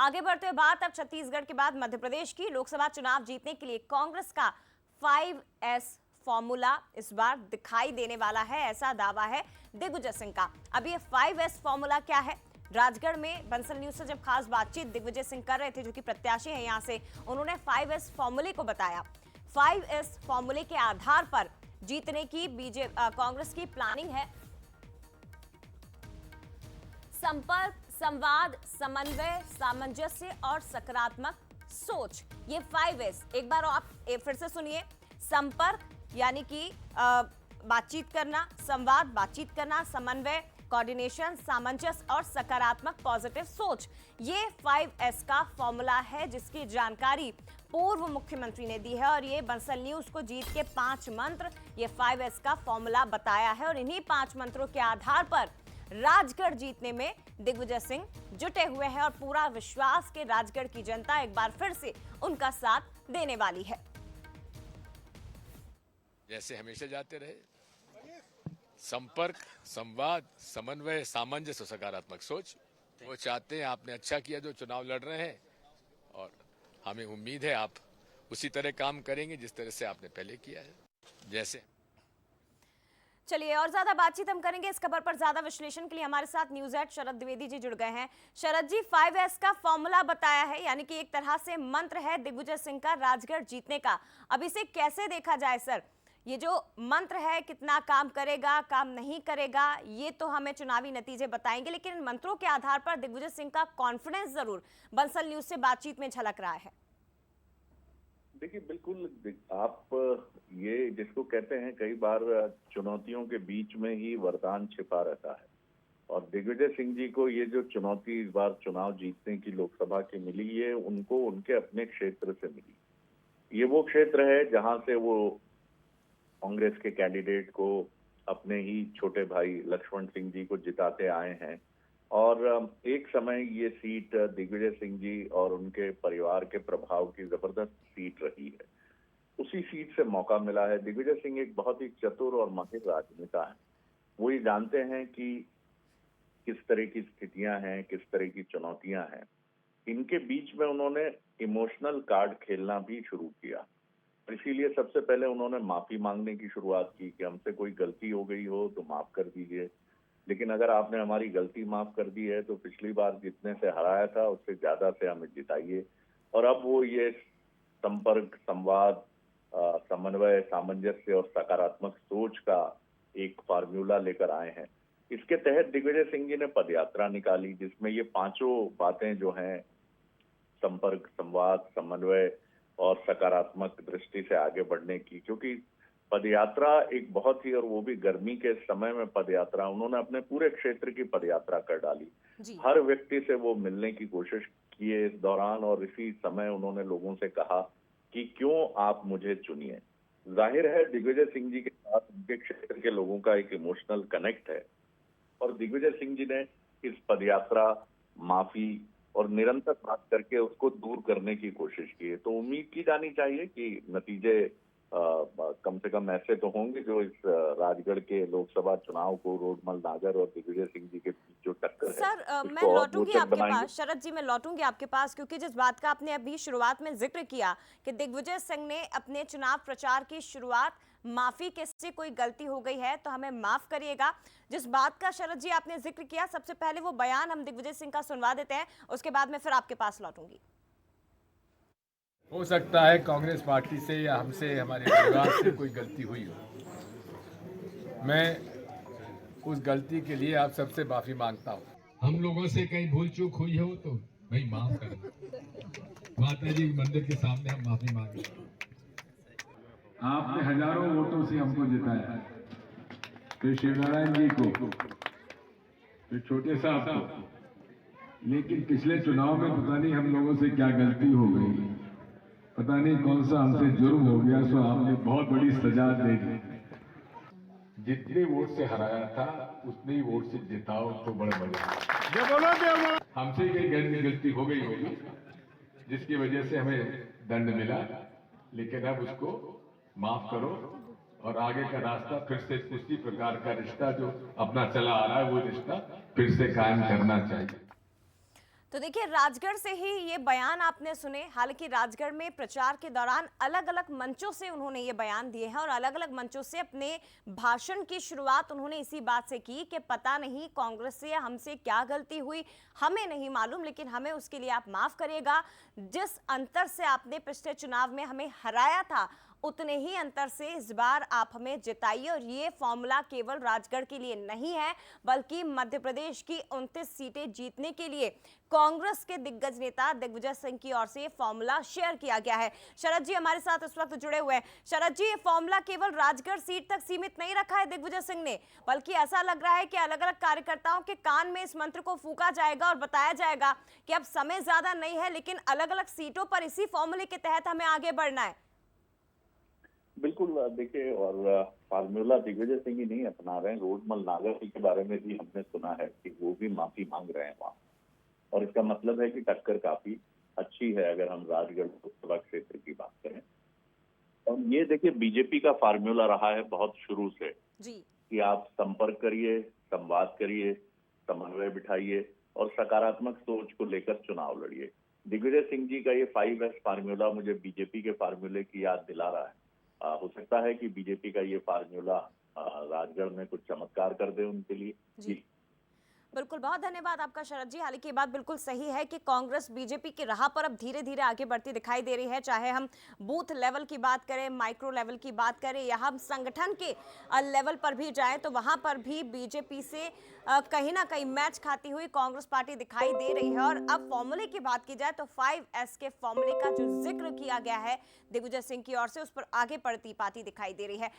आगे बढ़ते हुए बात अब छत्तीसगढ़ के बाद मध्य प्रदेश की लोकसभा चुनाव जीतने के लिए कांग्रेस का 5S फॉर्मूला इस बार दिखाई देने वाला है, ऐसा दावा है दिग्विजय सिंह का। अब ये 5S फॉर्मूला क्या है? राजगढ़ में बंसल न्यूज से जब खास बातचीत दिग्विजय सिंह कर रहे थे, जो कि प्रत्याशी हैं यहां से, उन्होंने 5S फॉर्मूले को बताया। 5S फॉर्मूले के आधार पर जीतने की कांग्रेस की प्लानिंग है। संपर्क, संवाद, समन्वय, सामंजस्य और सकारात्मक सोच, ये 5S। एक बार आप फिर से सुनिए। संपर्क यानी कि बातचीत करना, संवाद बातचीत करना, समन्वय कोऑर्डिनेशन, सामंजस्य और सकारात्मक पॉजिटिव सोच, ये 5S का फॉर्मूला है, जिसकी जानकारी पूर्व मुख्यमंत्री ने दी है। और ये बंसल न्यूज को जीत के 5 मंत्र, ये 5S का फॉर्मूला बताया है। और इन्हीं 5 मंत्रों के आधार पर राजगढ़ जीतने में दिग्विजय सिंह जुटे हुए हैं और पूरा विश्वास के राजगढ़ की जनता एक बार फिर से उनका साथ देने वाली है। जैसे हमेशा जाते रहे, संपर्क, संवाद, समन्वय, सामंजस्य और सकारात्मक सोच। वो चाहते हैं, आपने अच्छा किया जो चुनाव लड़ रहे हैं, और हमें उम्मीद है आप उसी तरह काम करेंगे जिस तरह से आपने पहले किया है। जैसे चलिए और ज्यादा बातचीत हम करेंगे इस खबर पर। ज्यादा विश्लेषण के लिए हमारे साथ न्यूज एड शरद द्विवेदी जी जुड़ गए हैं। शरद जी, 5S का फॉर्मूला बताया है, यानी कि एक तरह से मंत्र है दिग्विजय सिंह का राजगढ़ जीतने का। अब इसे कैसे देखा जाए सर? ये जो मंत्र है कितना काम करेगा, काम नहीं करेगा, ये तो हमें चुनावी नतीजे बताएंगे, लेकिन इन मंत्रों के आधार पर दिग्विजय सिंह का कॉन्फिडेंस जरूर बंसल न्यूज से बातचीत में झलक रहा है। देखिए, बिल्कुल आप ये जिसको कहते हैं, कई बार चुनौतियों के बीच में ही वरदान छिपा रहता है। और दिग्विजय सिंह जी को ये जो चुनौती इस बार चुनाव जीतने की लोकसभा की मिली, ये उनको उनके अपने क्षेत्र से मिली। ये वो क्षेत्र है जहां से वो कांग्रेस के कैंडिडेट को, अपने ही छोटे भाई लक्ष्मण सिंह जी को जिताते आए हैं। और एक समय ये सीट दिग्विजय सिंह जी और उनके परिवार के प्रभाव की जबरदस्त सीट रही है। उसी सीट से मौका मिला है। दिग्विजय सिंह एक बहुत ही चतुर और माहिर राजनेता है। वो ये जानते हैं कि किस तरह की स्थितियां हैं, किस तरह की चुनौतियां हैं। इनके बीच में उन्होंने इमोशनल कार्ड खेलना भी शुरू किया। इसीलिए सबसे पहले उन्होंने माफी मांगने की शुरुआत की कि हमसे कोई गलती हो गई हो तो माफ कर दीजिए, लेकिन अगर आपने हमारी गलती माफ कर दी है तो पिछली बार जितने से हराया था उससे ज्यादा से हमें जिताइए। और अब वो ये संपर्क, संवाद, समन्वय, सामंजस्य और सकारात्मक सोच का एक फार्मूला लेकर आए हैं। इसके तहत दिग्विजय सिंह जी ने पदयात्रा निकाली, जिसमें ये 5 बातें जो हैं, संपर्क, संवाद, समन्वय और सकारात्मक दृष्टि से आगे बढ़ने की, क्योंकि पदयात्रा एक बहुत ही, और वो भी गर्मी के समय में पदयात्रा, उन्होंने अपने पूरे क्षेत्र की पदयात्रा कर डाली। हर व्यक्ति से वो मिलने की कोशिश किए इस दौरान, और इसी समय उन्होंने लोगों से कहा कि क्यों आप मुझे चुनिए। जाहिर है दिग्विजय सिंह जी के साथ उनके क्षेत्र के लोगों का एक इमोशनल कनेक्ट है, और दिग्विजय सिंह जी ने इस पदयात्रा, माफी और निरंतर बात करके उसको दूर करने की कोशिश की है। तो उम्मीद की जानी चाहिए कि नतीजे कम से कम ऐसे तो होंगे जो इस राजगढ़ के लोकसभा चुनाव को, रोडमल नागर और दिग्विजय सिंह जी के बीच जो टक्कर है, सर मैं लौटूंगी आपके पास। शरद जी, मैं लौटूंगी आपके पास, क्योंकि जिस बात का आपने अभी शुरुआत में जिक्र किया कि दिग्विजय सिंह ने अपने चुनाव प्रचार की शुरुआत माफी के से कोई गलती हो गई है तो हमें माफ करिएगा, जिस बात का शरद जी आपने जिक्र किया, सबसे पहले वो बयान हम दिग्विजय सिंह का सुनवा देते हैं, उसके बाद मैं फिर आपके पास लौटूंगी। हो सकता है कांग्रेस पार्टी से या हमसे, हमारे परिवार से कोई गलती हुई हो। मैं उस गलती के लिए आप सबसे माफी मांगता हूँ। हम लोगों से कहीं भूल चूक हुई हो तो भाई माफ करना। माता जी के मंदिर के सामने हम माफी मांगे। आपने हजारों वोटों से हमको जिताया, फिर शिवनारायण जी को, फिर छोटे साहब को। लेकिन पिछले चुनाव में पता नहीं हम लोगों से क्या गलती हो गई, पता नहीं कौन सा हमसे जुर्म हो गया, सो आपने बहुत बड़ी सजा दे दी। जितने वोट से हराया था उतने ही वोट से जिताओ तो बड़ा बढ़िया। हमसे कई गलती हो गई होगी जिसकी वजह से हमें दंड मिला, लेकिन अब उसको माफ करो और आगे का रास्ता फिर से उसी प्रकार का रिश्ता जो अपना चला आ रहा है, वो रिश्ता फिर से कायम करना चाहिए। तो देखिए, राजगढ़ से ही ये बयान आपने सुने। हालांकि राजगढ़ में प्रचार के दौरान अलग अलग मंचों से उन्होंने ये बयान दिए हैं और अलग अलग मंचों से अपने भाषण की शुरुआत उन्होंने इसी बात से की कि पता नहीं कांग्रेस से या हमसे क्या गलती हुई, हमें नहीं मालूम, लेकिन हमें उसके लिए आप माफ करिएगा। जिस अंतर से आपने पिछले चुनाव में हमें हराया था, उतने ही अंतर से इस बार आप हमें जिताइए। और ये फॉर्मूला केवल राजगढ़ के लिए नहीं है, बल्कि मध्य प्रदेश की 29 सीटें जीतने के लिए कांग्रेस के दिग्गज नेता दिग्विजय सिंह की ओर से ये फॉर्मूला शेयर किया गया है। शरद जी हमारे साथ इस वक्त जुड़े हुए हैं। शरद जी, ये फॉर्मूला केवल राजगढ़ सीट तक सीमित नहीं रखा है दिग्विजय सिंह ने, बल्कि ऐसा लग रहा है कि अलग अलग कार्यकर्ताओं के कान में इस मंत्र को फूंका जाएगा और बताया जाएगा कि अब समय ज्यादा नहीं है, लेकिन अलग अलग सीटों पर इसी फॉर्मूले के तहत हमें आगे बढ़ना है। बिल्कुल, देखिए, और फार्मूला दिग्विजय सिंह ही नहीं अपना रहे हैं, रोडमल नागर जी के बारे में भी हमने सुना है कि वो भी माफी मांग रहे हैं वहाँ। और इसका मतलब है कि टक्कर काफी अच्छी है अगर हम राजगढ़ लोकसभा क्षेत्र की बात करें। और ये देखिए, बीजेपी का फार्मूला रहा है बहुत शुरू से जी। कि आप संपर्क करिए, संवाद करिए, समन्वय बिठाइए और सकारात्मक सोच को लेकर चुनाव लड़िए। दिग्विजय सिंह जी का ये 5S फार्मूला मुझे बीजेपी के फार्मूले की याद दिला रहा है। हो सकता है कि बीजेपी का ये फार्मूला राजगढ़ में कुछ चमत्कार कर दे उनके लिए। जी बिल्कुल, बहुत धन्यवाद आपका शरद जी। हालांकि ये बात बिल्कुल सही है कि कांग्रेस बीजेपी की राह पर अब धीरे धीरे आगे बढ़ती दिखाई दे रही है। चाहे हम बूथ लेवल की बात करें, माइक्रो लेवल की बात करें, या हम संगठन के लेवल पर भी जाएं, तो वहां पर भी बीजेपी से कहीं ना कहीं मैच खाती हुई कांग्रेस पार्टी दिखाई दे रही है। और अब फॉर्मूले की बात की जाए तो 5S के फॉर्मूले का जो जिक्र किया गया है दिग्विजय सिंह की ओर से, उस पर आगे बढ़ती पार्टी दिखाई दे रही है।